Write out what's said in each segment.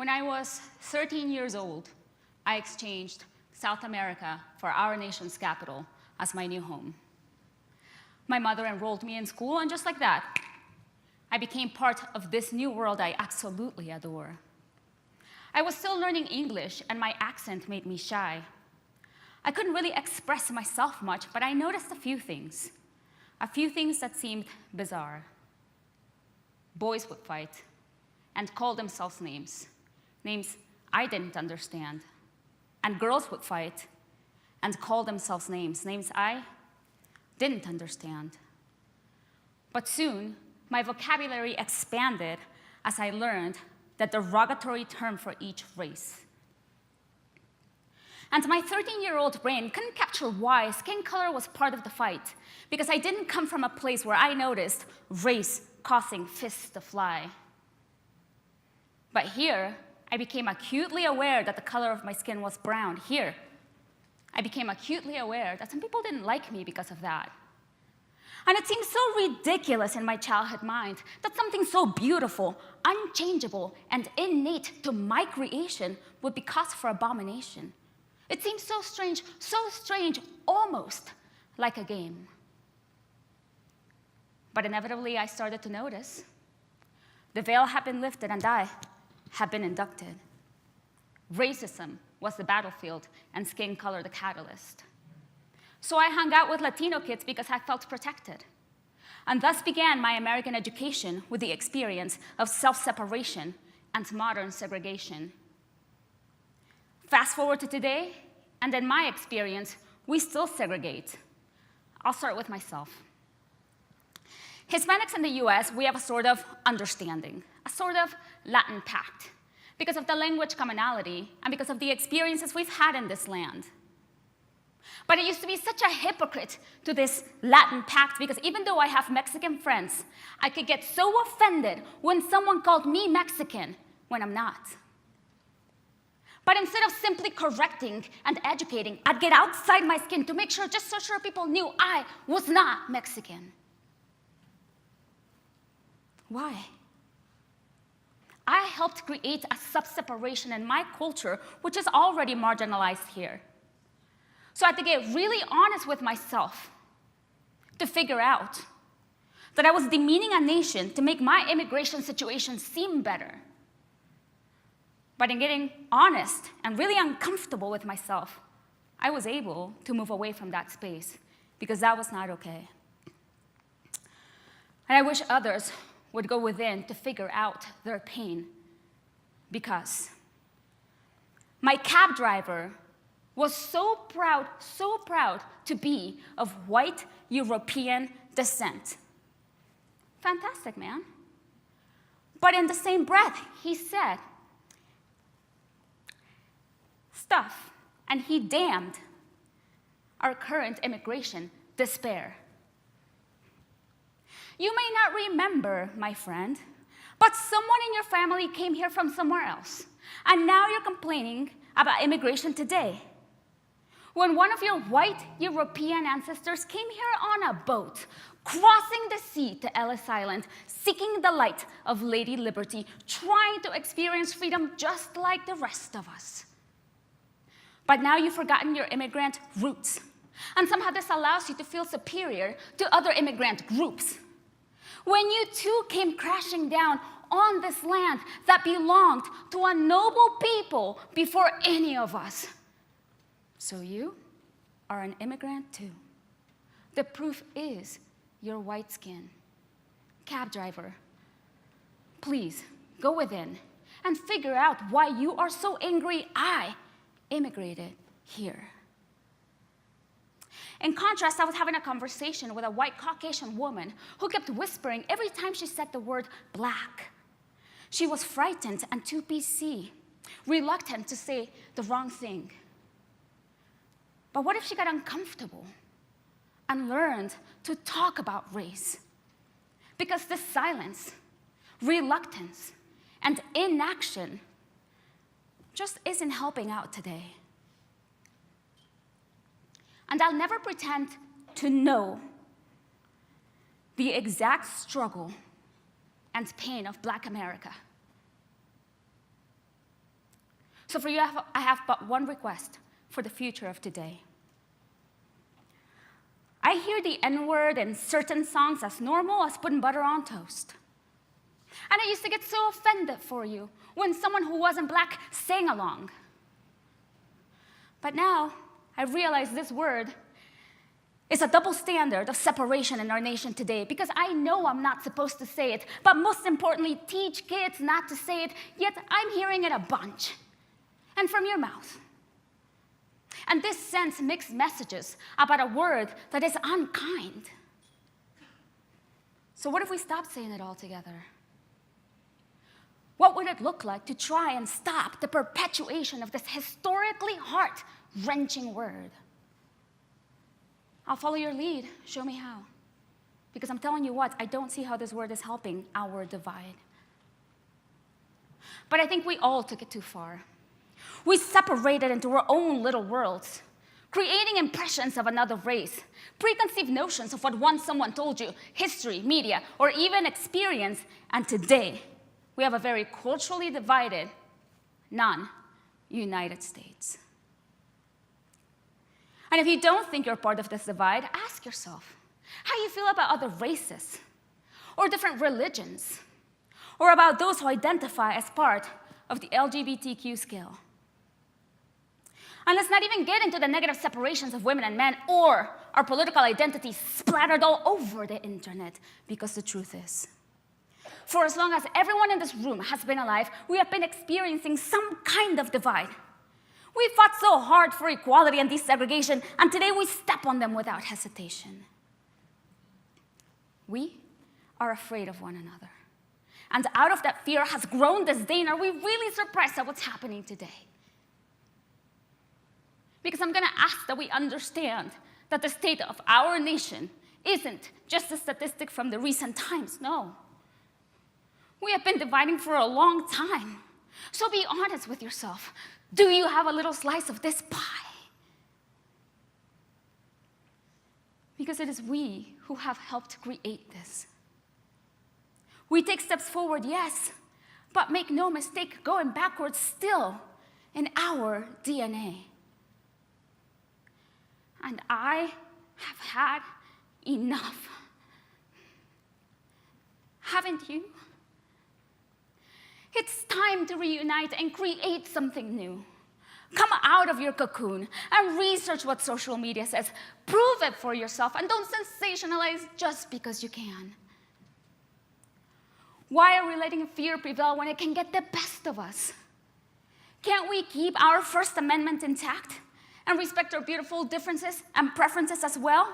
When I was 13 years old, I exchanged South America for our nation's capital as my new home. My mother enrolled me in school, and just like that, I became part of this new world I absolutely adore. I was still learning English, and my accent made me shy. I couldn't really express myself much, but I noticed a few things that seemed bizarre. Boys would fight and call themselves names I didn't understand. And girls would fight and call themselves names I didn't understand. But soon, my vocabulary expanded as I learned the derogatory term for each race. And my 13-year-old brain couldn't capture why skin color was part of the fight, because I didn't come from a place where I noticed race causing fists to fly. But here, I became acutely aware that the color of my skin was brown. Here, I became acutely aware that some people didn't like me because of that. And it seemed so ridiculous in my childhood mind that something so beautiful, unchangeable, and innate to my creation would be cause for abomination. It seemed so strange, almost like a game. But inevitably, I started to notice. The veil had been lifted, and I had been inducted. Racism was the battlefield, and skin color the catalyst. So I hung out with Latino kids because I felt protected. And thus began my American education with the experience of self-separation and modern segregation. Fast forward to today, and in my experience, we still segregate. I'll start with myself. Hispanics in the US, we have a sort of understanding, a sort of Latin pact, because of the language commonality and because of the experiences we've had in this land. But I used to be such a hypocrite to this Latin pact because even though I have Mexican friends, I could get so offended when someone called me Mexican when I'm not. But instead of simply correcting and educating, I'd get outside my skin to make sure, just so sure people knew I was not Mexican. Why? I helped create a sub-separation in my culture, which is already marginalized here. So I had to get really honest with myself to figure out that I was demeaning a nation to make my immigration situation seem better. But in getting honest and really uncomfortable with myself, I was able to move away from that space because that was not okay. And I wish others would go within to figure out their pain, because my cab driver was so proud to be of white European descent. Fantastic, man. But in the same breath, he said stuff, and he damned our current immigration despair. You may not remember, my friend, but someone in your family came here from somewhere else, and now you're complaining about immigration today. When one of your white European ancestors came here on a boat, crossing the sea to Ellis Island, seeking the light of Lady Liberty, trying to experience freedom just like the rest of us. But now you've forgotten your immigrant roots, and somehow this allows you to feel superior to other immigrant groups. When you too came crashing down on this land that belonged to a noble people before any of us. So you are an immigrant too. The proof is your white skin. Cab driver, please go within and figure out why you are so angry I immigrated here. In contrast, I was having a conversation with a white Caucasian woman who kept whispering every time she said the word black. She was frightened and too PC, reluctant to say the wrong thing. But what if she got uncomfortable and learned to talk about race? Because this silence, reluctance, and inaction just isn't helping out today. And I'll never pretend to know the exact struggle and pain of Black America. So for you, I have but one request for the future of today. I hear the N-word in certain songs as normal as putting butter on toast. And I used to get so offended for you when someone who wasn't black sang along. But now, I realize this word is a double standard of separation in our nation today, because I know I'm not supposed to say it, but most importantly, teach kids not to say it, yet I'm hearing it a bunch, and from your mouth. And this sends mixed messages about a word that is unkind. So what if we stop saying it altogether? What would it look like to try and stop the perpetuation of this historically heart-wrenching word? I'll follow your lead. Show me how. Because I'm telling you what, I don't see how this word is helping our divide. But I think we all took it too far. We separated into our own little worlds, creating impressions of another race, preconceived notions of what once someone told you, history, media, or even experience, and today, we have a very culturally divided, non-United States. And if you don't think you're part of this divide, ask yourself how you feel about other races, or different religions, or about those who identify as part of the LGBTQ scale. And let's not even get into the negative separations of women and men, or our political identities splattered all over the internet, because the truth is, for as long as everyone in this room has been alive, we have been experiencing some kind of divide. We fought so hard for equality and desegregation, and today we step on them without hesitation. We are afraid of one another. And out of that fear has grown disdain. Are we really surprised at what's happening today? Because I'm going to ask that we understand that the state of our nation isn't just a statistic from the recent times. No. We have been dividing for a long time. So be honest with yourself. Do you have a little slice of this pie? Because it is we who have helped create this. We take steps forward, yes, but make no mistake, going backwards still in our DNA. And I have had enough. Haven't you? It's time to reunite and create something new. Come out of your cocoon and research what social media says. Prove it for yourself, and don't sensationalize just because you can. Why are we letting fear prevail when it can get the best of us? Can't we keep our First Amendment intact and respect our beautiful differences and preferences as well?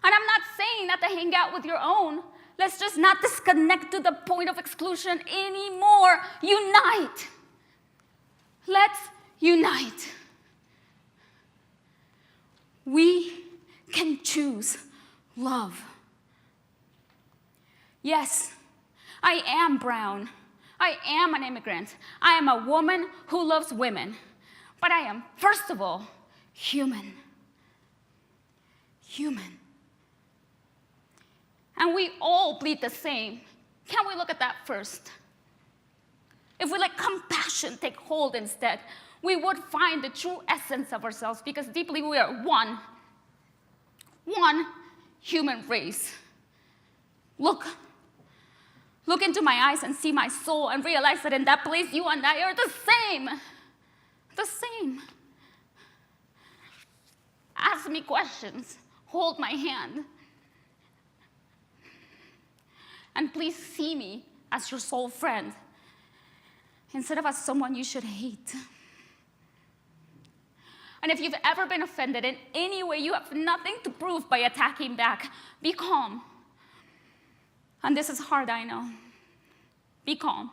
And I'm not saying not to hang out with your own. Let's just not disconnect to the point of exclusion anymore. Unite. Let's unite. We can choose love. Yes, I am brown. I am an immigrant. I am a woman who loves women. But I am, first of all, human. Human. And we all bleed the same. Can we look at that first? If we let compassion take hold instead, we would find the true essence of ourselves, because deeply we are one human race. Look into my eyes and see my soul and realize that in that place you and I are the same. The same. Ask me questions. Hold my hand. And please see me as your soul friend, instead of as someone you should hate. And if you've ever been offended in any way, you have nothing to prove by attacking back. Be calm. And this is hard, I know. Be calm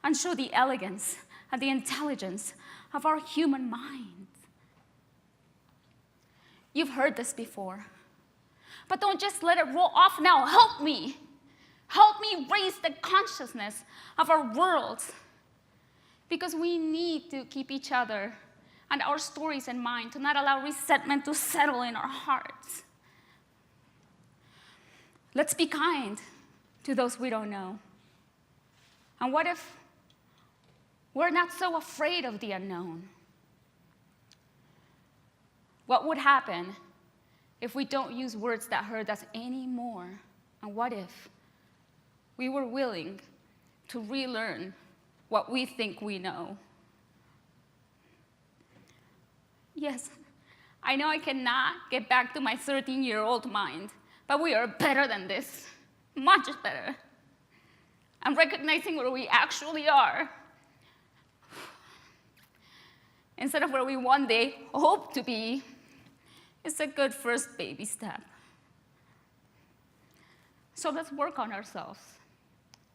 and show the elegance and the intelligence of our human mind. You've heard this before, but don't just let it roll off now. Help me. Help me raise the consciousness of our world, because we need to keep each other and our stories in mind to not allow resentment to settle in our hearts. Let's be kind to those we don't know. And what if We're not so afraid of the unknown. What would happen if we don't use words that hurt us anymore? And what if we were willing to relearn what we think we know? Yes, I know I cannot get back to my 13-year-old mind, but we are better than this, much better. And recognizing where we actually are, instead of where we one day hope to be, is a good first baby step. So let's work on ourselves,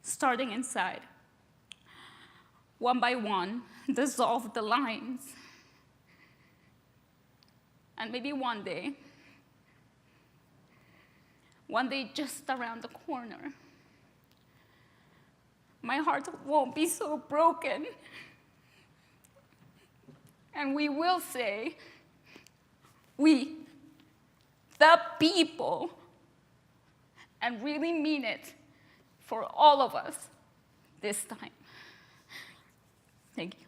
starting inside. One by one, dissolve the lines. And maybe one day just around the corner, my heart won't be so broken. And we will say, we, the people, and really mean it for all of us this time. Thank you.